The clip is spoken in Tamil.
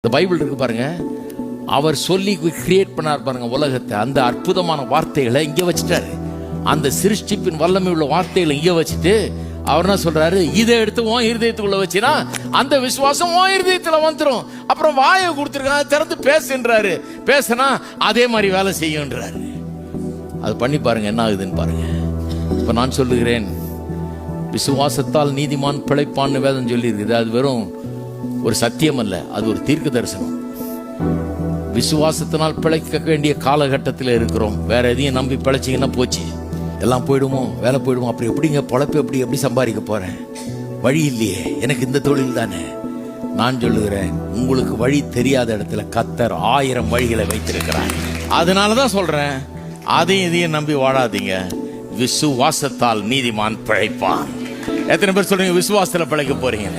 இந்த பைபிள் இருக்கு பாருங்க, அவர் சொல்லி கிரியேட் பண்ணார் பாருங்க உலகத்தை. அந்த அற்புதமான வார்த்தைகளை இங்க வச்சுட்டாரு. அந்த சிருஷ்டிப்பின் வல்லமை உள்ள வார்த்தைகளை இங்க வச்சுட்டு அவர் என்ன சொல்றாரு, இதை எடுத்து உன் இருதயத்துக்குள்ள வச்சுனா அந்த விசுவாசம் உன் இருதயத்துல வந்துடும். அப்புறம் வாயை கொடுத்துருக்காங்க, திறந்து பேசுன்றாரு. பேசினா அதே மாதிரி வேலை செய்யுன்றாரு. அது பண்ணி பாருங்க என்ன ஆகுதுன்னு பாருங்க. இப்ப நான் சொல்லுகிறேன், விசுவாசத்தால் நீதிமான் பிழைப்பான்னு வேதம் சொல்லி இருக்குது. அது வெறும் ஒரு சத்தியம் அல்ல, அது ஒரு தீர்க்க தரிசனம். விசுவாசத்தினால் பிழைக்க வேண்டிய காலகட்டத்தில் இருக்கிறோம். வேற எதையும் நம்பி பிழைச்சிங்கன்னா போச்சு, எல்லாம் போயிடுமோ, வேலை போயிடுமோ. அப்படி எப்படிங்க பொழப்பு, எப்படி சம்பாதிக்க போறேன்? வழி இல்லையே, எனக்கு இந்த தொழில் தானே. நான் சொல்லுகிறேன், உங்களுக்கு வழி தெரியாத இடத்துல கர்த்தர் 1000 வழிகளை வைத்திருக்கிறார். அதனாலதான் சொல்றேன், அதையும் இதையும் நம்பி வாழாதீங்க. விசுவாசத்தால் நீதிமான் பிழைப்பான். எத்தனை பேர் சொல்றீங்க விசுவாசத்துல பிழைக்க போறீங்க?